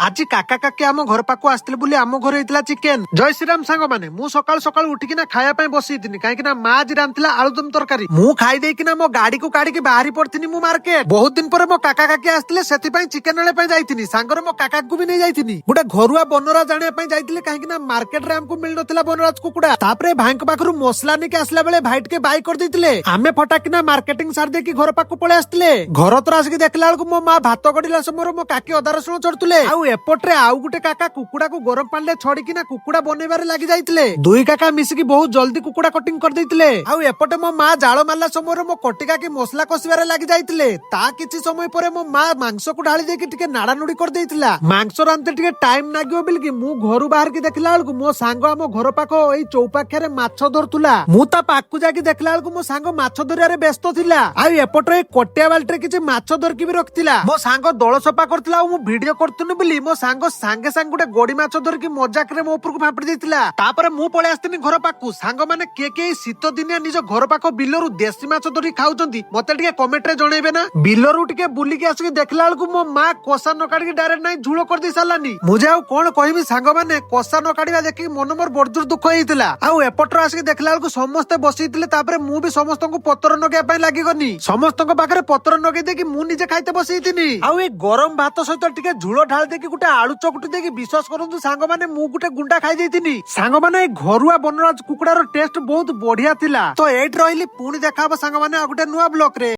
आज काका काकी आम घर पाक आसते बोली आम घर होता चिकेन। जय श्रीराम सांग मैंने मु सकाल सकाल उठिकिना खाया बसी कहीं माँ आज रांधिला आलुदम तरकारी मु खाई देकिना मो गाड़ी को काढ़ी बाहरी पड़ती मु मार्केट। बहुत दिन पर मो काका काकी आसते से चिकेन आने जाइथिनी सांगर मो काका को भी नहीं जाइथिनी। गोटे घरुआ बनराज आने जाइथिले कहीं मार्केट रे हमको मिल नथिला बनराज कुकुड़ा। तापरे भाई पाखरु मसला नहीं आसला बेले भाई टिके बाई कर देथिले। आमे फटाकिना मार्केटिंग सार देकी घर पाक पळे आसतिले। घर तर आसिक देखला बेलकु मो माँ भात गड़िला समय मो काकी अदा रसुण चढ़ुले। एपट्रे आउ गुटे काका कुकुड़ा को गरम पानी छड़िकिना कुकुड़ा बनैबारे लागि जाइतिले। दुई काका मिसिकी बहुत जल्दी कुकुड़ा कटिंग कर देइतिले। आउ एपटे मो माँ जाळ मारला समय मो कटिका की मसला कसिबारे लागि जाइतिले। ता किछि समय परे मो माँ मांस को ढाली देकी टिके नाड़ा नुडी कर देइतिला। मांस रांधते टिके टाइम नागियो बिलकी मु घरु बाहर की देखला बेलकु मो सांग आम घर पाखो एई चौपाखरे माछ धरतुला। मु ता पाखु जाकी देखला बेलकु मो सांग माछ धरियारे व्यस्त थिला। आउ एपटे कटिया बाल्टी किछि माछ धरकी भी रखतिला। मो सांग दळ सफा करतिला मु वीडियो करतुनु बिली मो सांग सांगे सांगे गोटे गोड़ी माछ धरकी मजाक रे मो ऊपर को फापड़ी देइतिला। तापर मु पळे आस्तिनी घर पाखु सांग माने के शीत दिनिया निज घर पाखो बिलरु देसी माछ धरी खाउचंती मते टिके कमेंट रे जणैबे ना। बिलरु टिके बुली के आसी देखला बेलकु मो मां कोसा न काढी डायरेक्ट नाही झुळो कर दै सालानी। मुझे आउ कोन कहिबी सांग माने कोसा न काढीबा देखि मन मोर बडजुर दुख हेइतिला। आउ एपटर आसी देखला बेलकु समस्त बसितिले। तापर मु भी समस्त को पत्तर नगे पय लागि गनी। समस्त को पाखरे पत्तर नगे देकी मु निजे खाइते बसितिनी। आउ ए गरम भात सहित टिके झुळो ढाल देकी गुटे आलू चकटू देकी विश्वास करंतु सांग माने मु गुटे गुंडा खाइ देइतिनी। सांग माने घरुआ बनराज कुकुडार टेस्ट बहुत बढ़िया थिला। तो एट रहिली पुणी देखाबो सांग माने आ गुटे नुवा ब्लॉक रे।